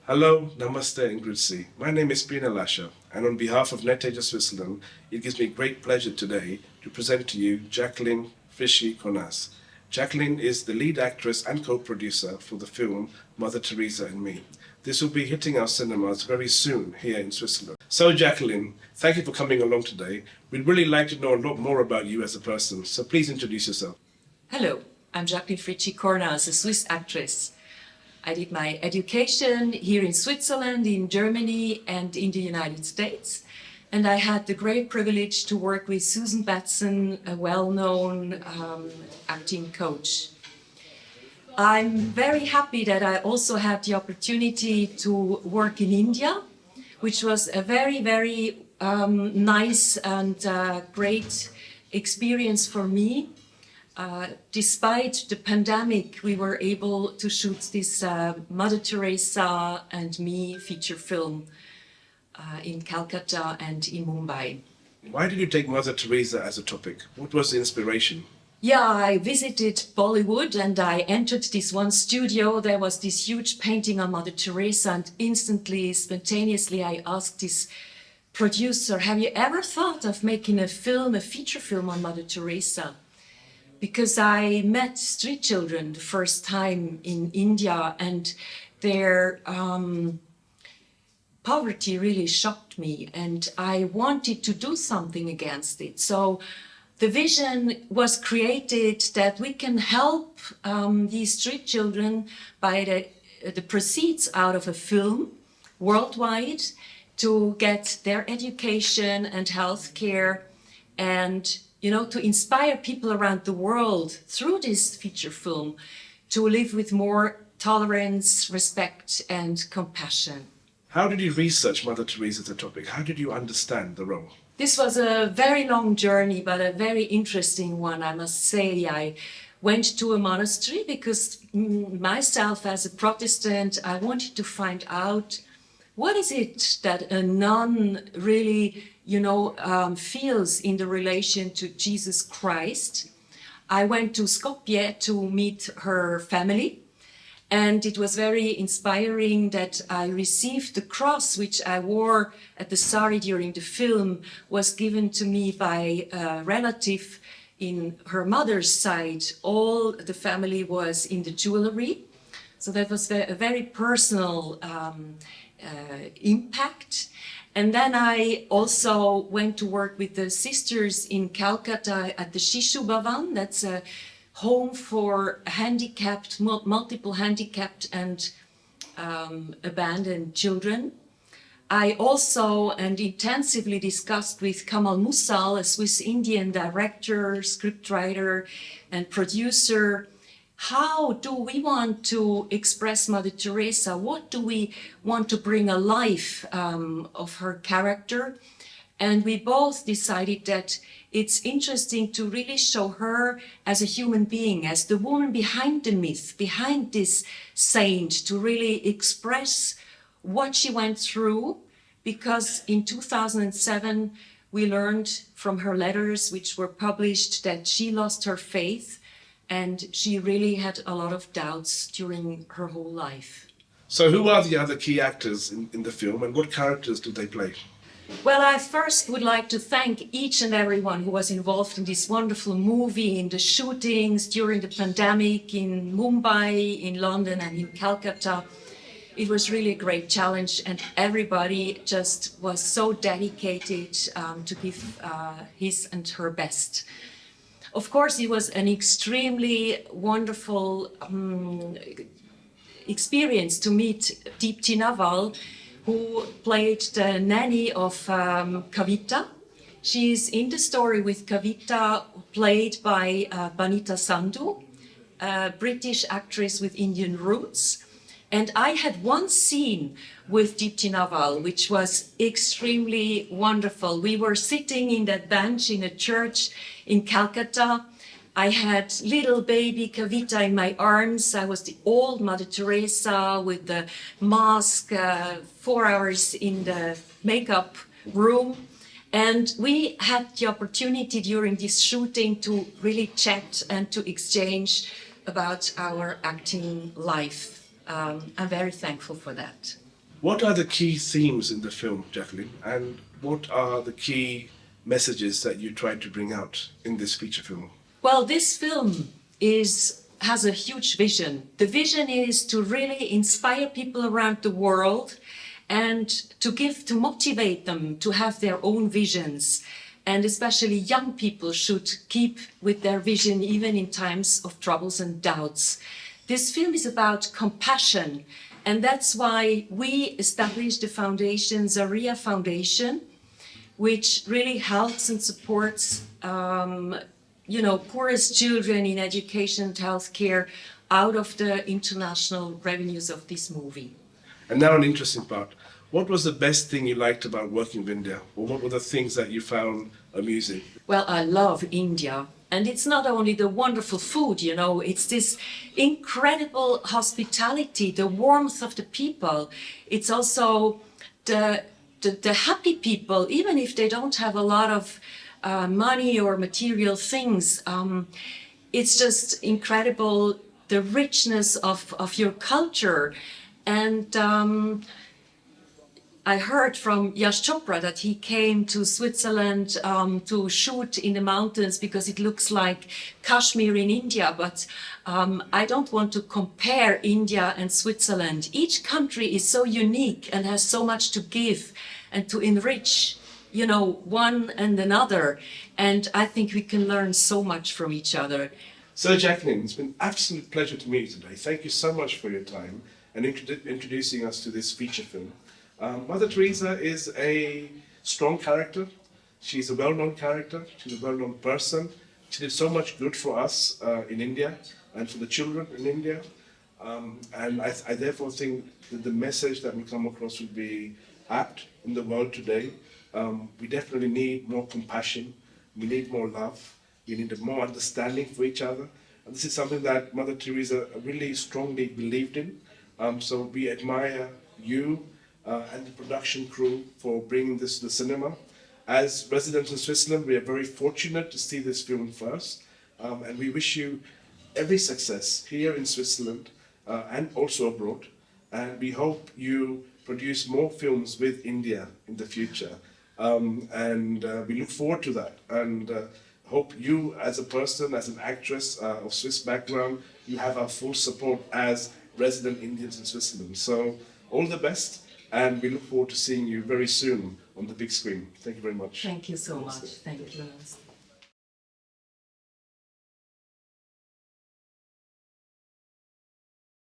Hello, Namaste and Grüezi. My name is Pina Lasha, and on behalf of NetAsia Switzerland, it gives me great pleasure today to present to you Jacqueline Fritschi-Cornaz. Jacqueline is the lead actress and co-producer for the film Mother Teresa and Me. This will be hitting our cinemas very soon here in Switzerland. So Jacqueline, thank you for coming along today. We'd really like to know a lot more about you as a person, so please introduce yourself. Hello, I'm Jacqueline Fritschi-Cornaz, a Swiss actress. I did my education here in Switzerland, in Germany, and in the United States. And I had the great privilege to work with Susan Batson, a well-known acting coach. I'm very happy that I also had the opportunity to work in India, which was a very, very nice and great experience for me. Despite the pandemic, we were able to shoot this Mother Teresa and Me feature film in Calcutta and in Mumbai. Why did you take Mother Teresa as a topic? What was the inspiration? Yeah, I visited Bollywood and I entered this one studio. There was this huge painting on Mother Teresa, and instantly, spontaneously, I asked this producer, have you ever thought of making a feature film on Mother Teresa? Because I met street children the first time in India, and their poverty really shocked me, and I wanted to do something against it. So the vision was created that we can help these street children by the proceeds out of a film worldwide to get their education and health care, and to inspire people around the world through this feature film to live with more tolerance, respect, and compassion. How did you research Mother Teresa as a topic? How did you understand the role? This was a very long journey, but a very interesting one, I must say. I went to a monastery because myself, as a Protestant, I wanted to find out what is it that a nun really feels in the relation to Jesus Christ. I went to Skopje to meet her family, and it was very inspiring that I received the cross, which I wore at the sari during the film, was given to me by a relative in her mother's side. All the family was in the jewelry, so that was a very personal impact. And then I also went to work with the sisters in Calcutta at the Shishu Bhavan. That's a home for handicapped, multiple handicapped and abandoned children. I also and intensively discussed with Kamal Musale, a Swiss-Indian director, scriptwriter, and producer, how do we want to express Mother Teresa? What do we want to bring alive of her character? And we both decided that it's interesting to really show her as a human being, as the woman behind the myth, behind this saint, to really express what she went through. Because in 2007, we learned from her letters, which were published, that she lost her faith. And she really had a lot of doubts during her whole life. So who are the other key actors in the film, and what characters do they play? Well, I first would like to thank each and everyone who was involved in this wonderful movie, in the shootings during the pandemic in Mumbai, in London, and in Calcutta. It was really a great challenge, and everybody just was so dedicated to give his and her best. Of course, it was an extremely wonderful experience to meet Deepti Naval, who played the nanny of Kavita. She is in the story with Kavita, played by Banita Sandhu, a British actress with Indian roots. And I had one scene with Deepti Naval, which was extremely wonderful. We were sitting in that bench in a church in Calcutta. I had little baby Kavita in my arms. I was the old Mother Teresa with the mask, 4 hours in the makeup room. And we had the opportunity during this shooting to really chat and to exchange about our acting life. I'm very thankful for that. What are the key themes in the film, Jacqueline, and what are the key messages that you try to bring out in this feature film? Well, this film has a huge vision. The vision is to really inspire people around the world and to motivate them to have their own visions. And especially young people should keep with their vision even in times of troubles and doubts. This film is about compassion, and that's why we established the foundation, Zaria Foundation, which really helps and supports poorest children in education and healthcare out of the international revenues of this movie. And now an interesting part. What was the best thing you liked about working with India? Or what were the things that you found amusing? Well, I love India. And it's not only the wonderful food, it's this incredible hospitality, the warmth of the people. It's also the happy people, even if they don't have a lot of money or material things. It's just incredible, the richness of your culture. And I heard from Yash Chopra that he came to Switzerland to shoot in the mountains because it looks like Kashmir in India. But I don't want to compare India and Switzerland. Each country is so unique and has so much to give and to enrich, one and another. And I think we can learn so much from each other. So, Jacqueline, it's been an absolute pleasure to meet you today. Thank you so much for your time and introducing us to this feature film. Mother Teresa is a strong character. She's a well-known character. She's a well-known person. She did so much good for us in India and for the children in India. And I therefore think that the message that will come across will be apt in the world today. We definitely need more compassion. We need more love. We need more understanding for each other. And this is something that Mother Teresa really strongly believed in. So we admire you and the production crew for bringing this to the cinema. As residents in Switzerland, we are very fortunate to see this film first. And we wish you every success here in Switzerland and also abroad. And we hope you produce more films with India in the future. And we look forward to that. And hope you, as a person, as an actress of Swiss background, you have our full support as resident Indians in Switzerland. So all the best. And we look forward to seeing you very soon on the big screen. Thank you very much. Thank you so much. Thank you.